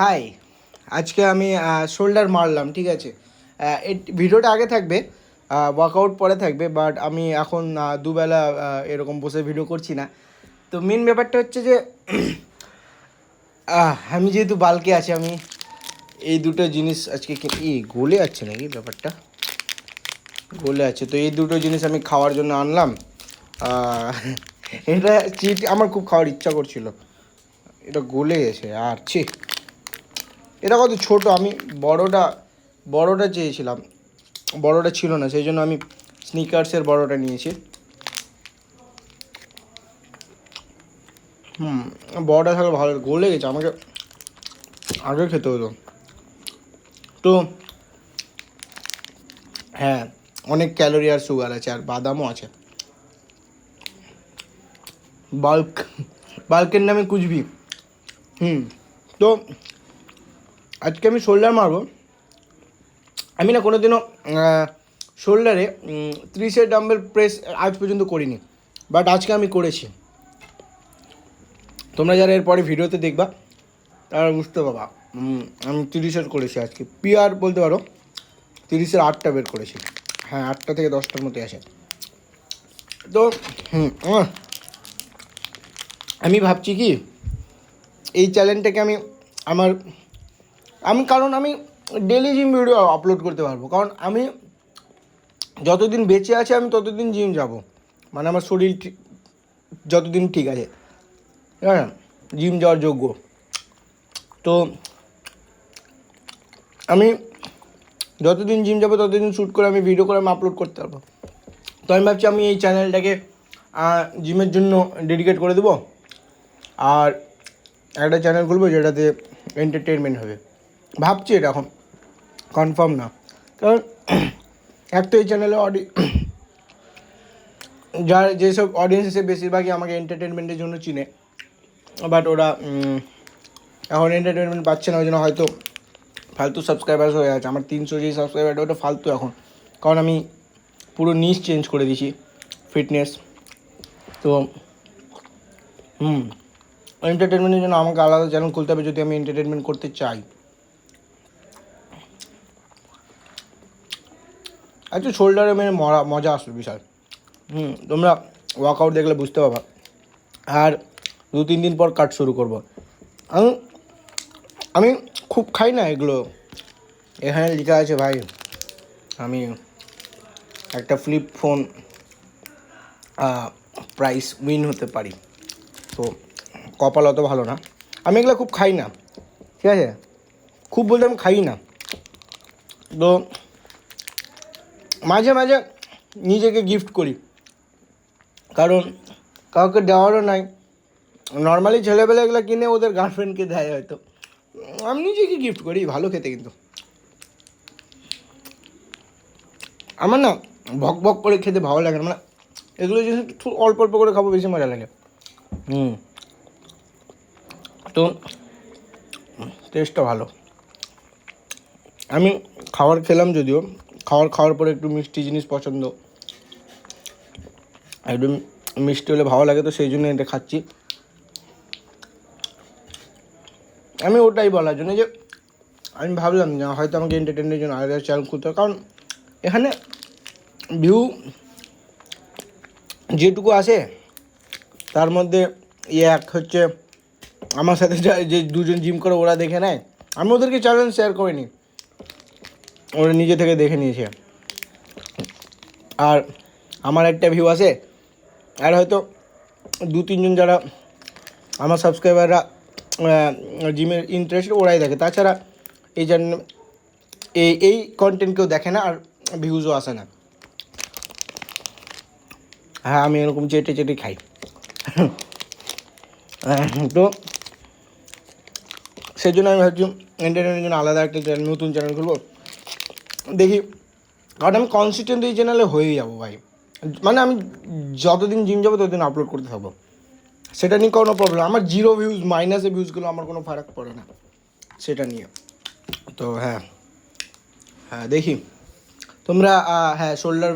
High, আজকে আমি shoulder মারলাম, ঠিক আছে। এই ভিডিওটা আগে থাকবে, ওয়ার্কআউট পরে থাকবে, বাট আমি এখন দুবেলা এরকম বসে ভিডিও করছি না। তো মেন ব্যাপারটা হচ্ছে যে আমি যেহেতু বাল্কে আছি, আমি এই দুটো জিনিস আজকে গলে যাচ্ছে নাকি ব্যাপারটা, গলে আছে। তো এই দুটো জিনিস আমি খাওয়ার জন্য আনলাম। এটা চিট আমার খুব খাওয়ার ইচ্ছা করছিল, এটা গলে গেছে। আর এটা কত ছোট, আমি বড়টা চেয়েছিলাম, বড়টা ছিল না, সেই জন্য আমি স্নিকার্সের বড়টা নিয়েছি। বড়টা থাকলে ভালো, গলে গেছে, আমাকে আগে খেতে হতো। তো হ্যাঁ, অনেক ক্যালোরি আর সুগার আছে, আর বাদামও আছে। বাল্কের নামে কুচবি। তো আজকে আমি শোল্ডার মারবো। আমি না কোনোদিনও শোল্ডারে 30-এর ডাম্বেল প্রেস আজ পর্যন্ত করিনি, বাট আজকে আমি করেছি। তোমরা যারা এরপরে ভিডিওতে দেখবা তারা বুঝতে পারবা। আমি 30-এর করেছি আজকে, পিআর বলতে পারো। 30-এর 8টা বের করেছি। হ্যাঁ, 8টা থেকে 10টার মধ্যে আসে। তো আমি ভাবছি কি, এই চ্যানেলটাকে কারণ আমি ডেলি জিম ভিডিও আপলোড করতে পারবো, কারণ আমি যতদিন বেঁচে আছি আমি ততদিন জিম যাব। মানে আমার শরীর যতদিন ঠিক আছে, হ্যাঁ, জিম যাওয়ার যোগ্য। তো আমি যতদিন জিম যাবো ততদিন শ্যুট করে আমি ভিডিও করে আমি আপলোড করতে পারবো। তো আমি ভাবছি আমি এই চ্যানেলটাকে জিমের জন্য ডেডিকেট করে দেবো, আর একটা চ্যানেল খুলবো যেটাতে এন্টারটেনমেন্ট হবে। ভাবছি এটা এখন কনফার্ম না, কারণ এক তো এই চ্যানেলে যার যেসব অডিয়েন্স এসে বেশিরভাগই আমাকে এন্টারটেনমেন্টের জন্য চিনে, বাট ওরা এখন এন্টারটেনমেন্ট পাচ্ছে না, ওই জন্য হয়তো ফালতু সাবস্ক্রাইবার্স হয়ে আছে। আমার 300 যে সাবস্ক্রাইবার, ওটা ফালতু এখন, কারণ আমি পুরো নিশ চেঞ্জ করে দিয়েছি, ফিটনেস। তো এন্টারটেনমেন্টের জন্য আমাকে আলাদা চ্যানেল খুলতে হবে যদি আমি এন্টারটেনমেন্ট করতে চাই। আচ্ছা, শোল্ডারে মেরে মজা আসবে বিশাল। তোমরা ওয়ার্কআউট দেখলে বুঝতে পারবা। আর 2-3 দিন পর কাট শুরু করবো। আমি খুব খাই না এগুলো। এখানে লেখা আছে ভাই, আমি একটা ফ্লিপ ফোন প্রাইস উইন হতে পারি। তো কপাল অত ভালো না, আমি এগুলো খুব খাই না, ঠিক আছে। খুব বলতে আমি খাই না। তো মাঝে মাঝে নিজেকে গিফট করি, কারণ কাউকে দেওয়ারও নাই। নর্মালি ছেলেবেলা এগুলো কিনে ওদের গার্লফ্রেন্ডকে দেয় হয়তো, আমি নিজেকে গিফট করি। ভালো খেতে, কিন্তু আমার না ভক ভক করে খেতে ভালো লাগে না। মানে এগুলো জিনিস একটু অল্প অল্প করে খাবো, বেশি মজা লাগে। তো টেস্টটা ভালো। আমি খাবার খেলাম, যদিও খাওয়ার পরে একটু মিষ্টি জিনিস পছন্দ, একটু মিষ্টি হলে ভালো লাগে, তো সেই জন্য এটা খাচ্ছি। আমি ওটাই বলার জন্য যে আমি ভাবলাম যে হয়তো আমাকে এন্টারটেনমেন্টের জন্য আলাদা চ্যানেল খুলতে হবে, কারণ এখানে ভিউ যেটুকু আসে তার মধ্যে এক হচ্ছে আমার সাথে যে দুজন জিম করে ওরা দেখে নেয়, আমি ওদেরকে চ্যালেঞ্জ শেয়ার করিনি, ওরা নিজে থেকে দেখে নিয়েছে। আর আমার একটা ভিউ আসে, আর হয়তো 2-3 জন যারা আমার সাবস্ক্রাইবাররা জিমের ইন্টারেস্ট, ওরাই দেখে। তাছাড়া এই জন্য এই কন্টেন্ট কেউ দেখে না, আর ভিউজও আসে না। হ্যাঁ, আমি এরকম চেটে চেটে খাই। তো সেই জন্য আমি ভাবছি এন্টারটেনমেন্টের জন্য আলাদা একটা নতুন চ্যানেল খুলবো, দেখি। কারণ আমি কনসিস্টেন্ট এই চ্যানেলে হয়েই যাবো ভাই। মানে আমি যতদিন জিম যাবো ততদিন আপলোড করতে থাকবো, সেটা নিয়ে কোনো প্রবলেম। আমার 0 ভিউজ, মাইনাসে ভিউজগুলো আমার কোনো ফারাক পড়ে না সেটা নিয়ে। তো হ্যাঁ, দেখি তোমরা। হ্যাঁ, শোল্ডার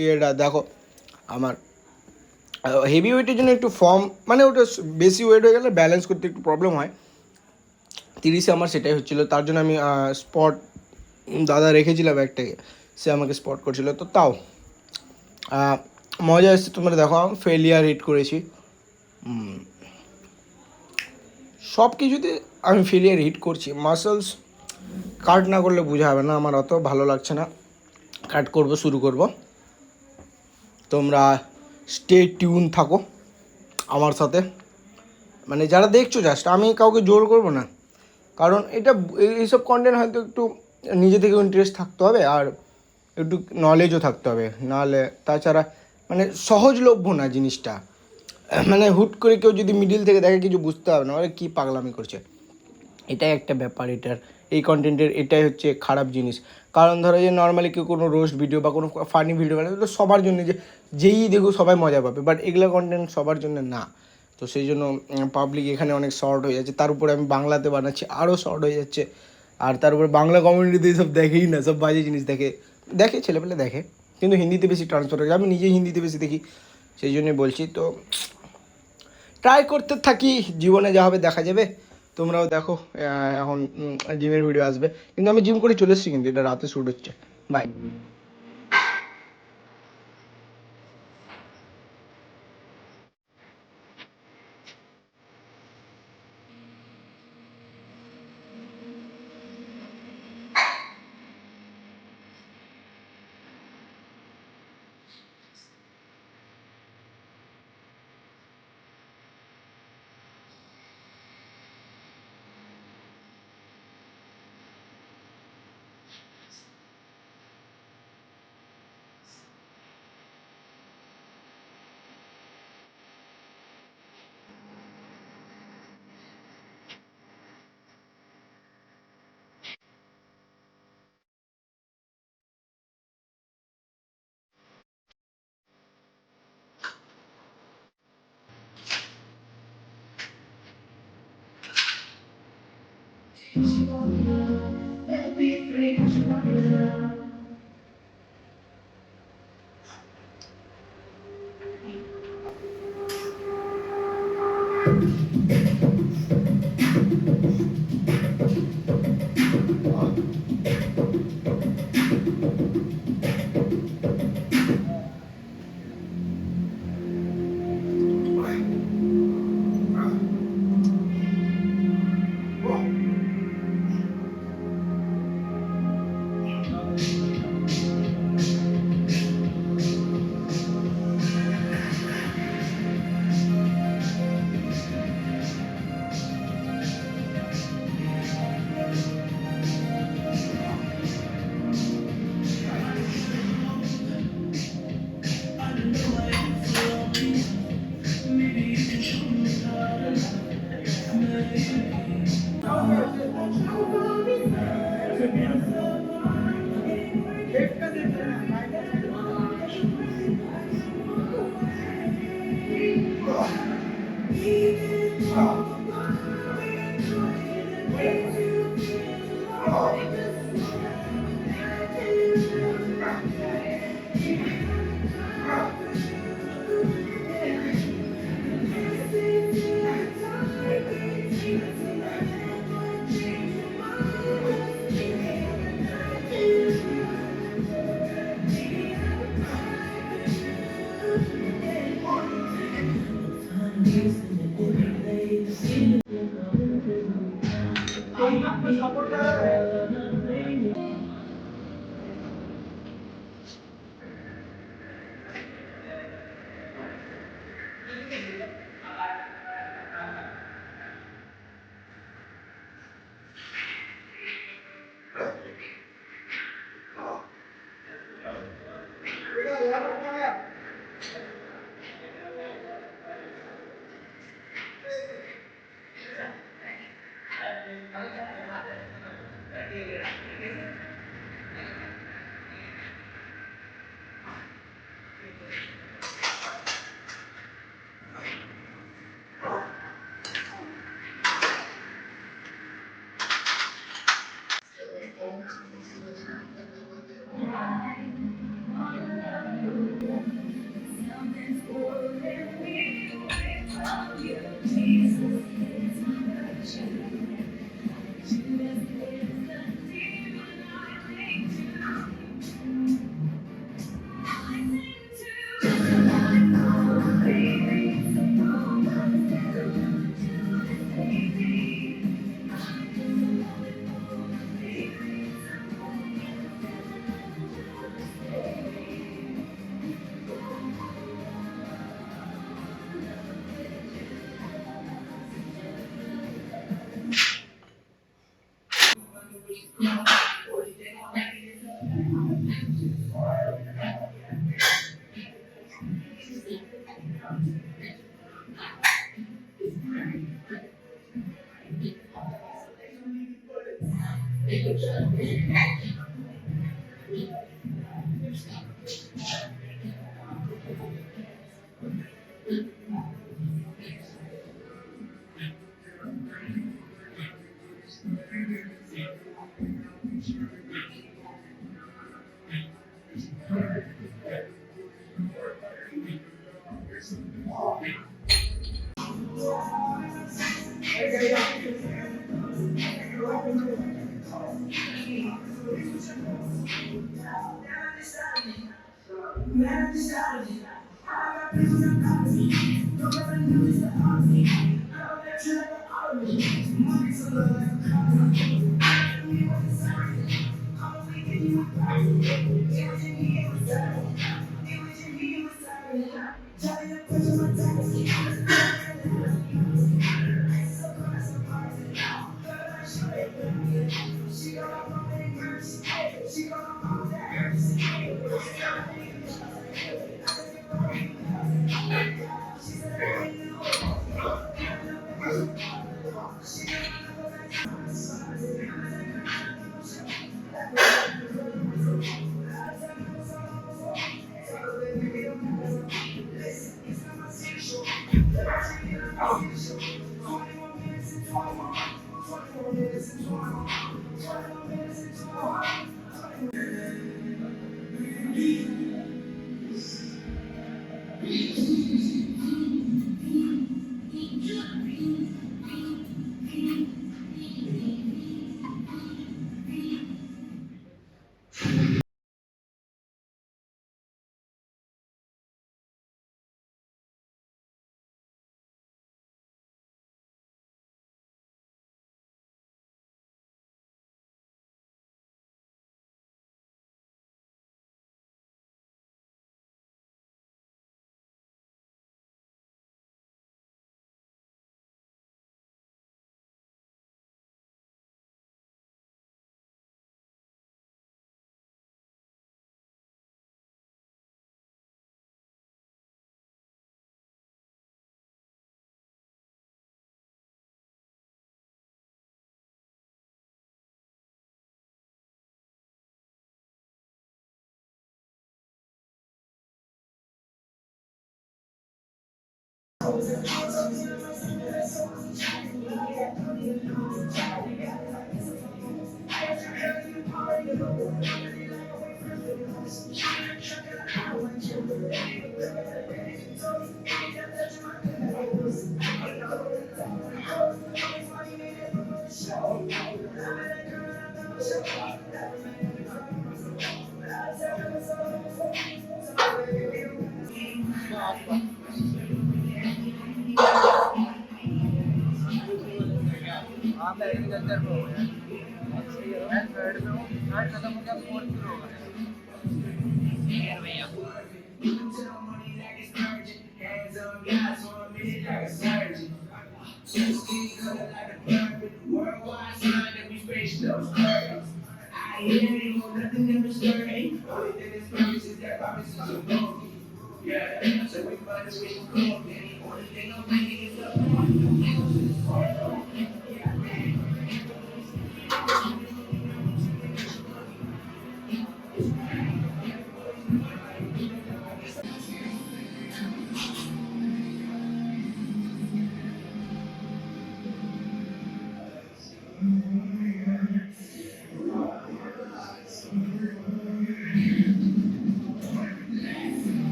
ইয়েটা দেখো। আমার হেভি ওয়েটের জন্য একটু ফর্ম, মানে ওটা বেশি ওয়েট হয়ে গেলে ব্যালেন্স করতে একটু প্রবলেম হয়। 30-এ আমার সেটাই হচ্ছিলো, তার জন্য আমি স্পট দাদা রেখেছিলাম একটাকে, সে আমাকে স্পট করছিল। তো তাও মজা এসছে। তোমরা দেখো আমি ফেলিয়ার হিট করেছি, সব কিছুতে আমি ফেলিয়ার হিট করছি। মাসলস কাট না করলে বোঝা হবে না, আমার অত ভালো লাগছে না। কাট করব, শুরু করব। তোমরা স্টে টিউন থাকো আমার সাথে, মানে যারা দেখছো জাস্ট, আমি কাউকে জোর করব না, কারণ এটা এইসব কন্টেন্ট হয়তো একটু নিজে থেকে ইন্টারেস্ট থাকতে হবে আর একটু নলেজও থাকতে হবে, নাহলে তাছাড়া মানে সহজলভ্য না জিনিসটা। মানে হুট করে কেউ যদি মিডিল থেকে দেখে কিছু বুঝতে হবে না, কী পাগলামি করছে, এটাই একটা ব্যাপার। এটার এই কন্টেন্টের এটাই হচ্ছে খারাপ জিনিস। কারণ ধরো যে নর্মালি কেউ কোনো রোস্ট ভিডিও বা কোনো ফানি ভিডিও বানায়, এগুলো সবার জন্য, যে যেই দেখুক সবাই মজা পাবে, বাট এগুলো কন্টেন্ট সবার জন্য না। তো সেই জন্য পাবলিক এখানে অনেক শর্ট হয়ে যাচ্ছে, তার উপরে আমি বাংলাতে বানাচ্ছি, আরও শর্ট হয়ে যাচ্ছে। আর তার উপরে বাংলা কমিউনিটিতে সব দেখেই না, সব বাজে জিনিস দেখে, ছেলেপেলে দেখে, কিন্তু হিন্দিতে বেশি ট্রান্সফার হয়ে যায়। আমি নিজেই হিন্দিতে বেশি দেখি, সেই জন্যই বলছি। তো ট্রাই করতে থাকি, জীবনে যা হবে দেখা যাবে। তোমরাও দেখো, এখন জিমের ভিডিও আসবে, কিন্তু আমি জিম করে চলে এসেছি, কিন্তু এটা রাতে শ্যুট হচ্ছে। বাই।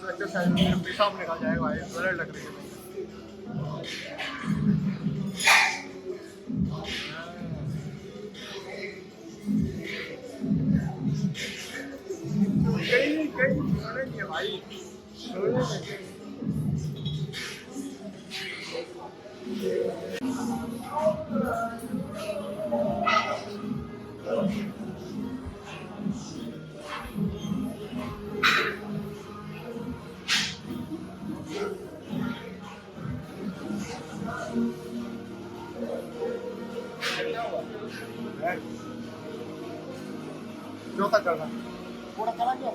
अच्छा शायद मेरे पेशाब निकल जाएगा भाई, ब्लड लग रही है। कहीं कहीं छोड़ेंगे भाई, छोड़ेंगे। जो तक करना पूरा करा क्या?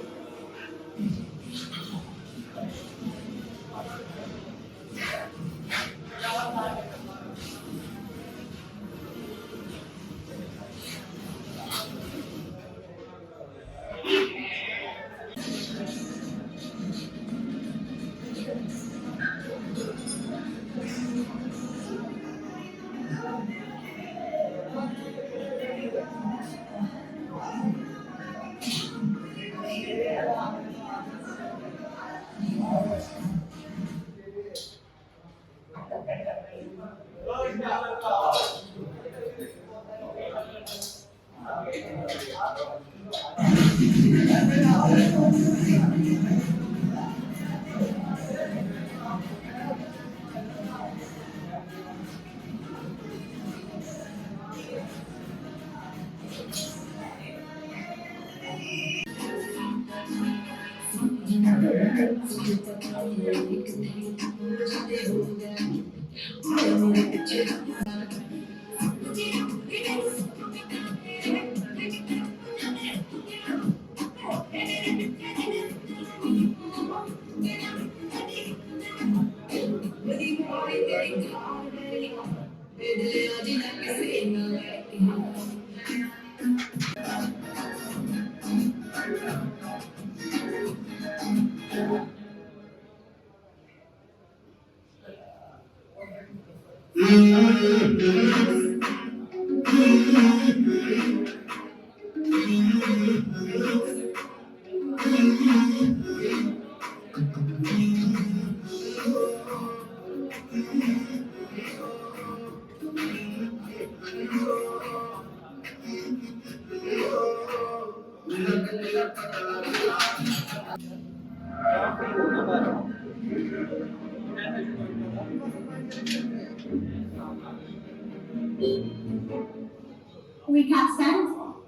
We can't stand.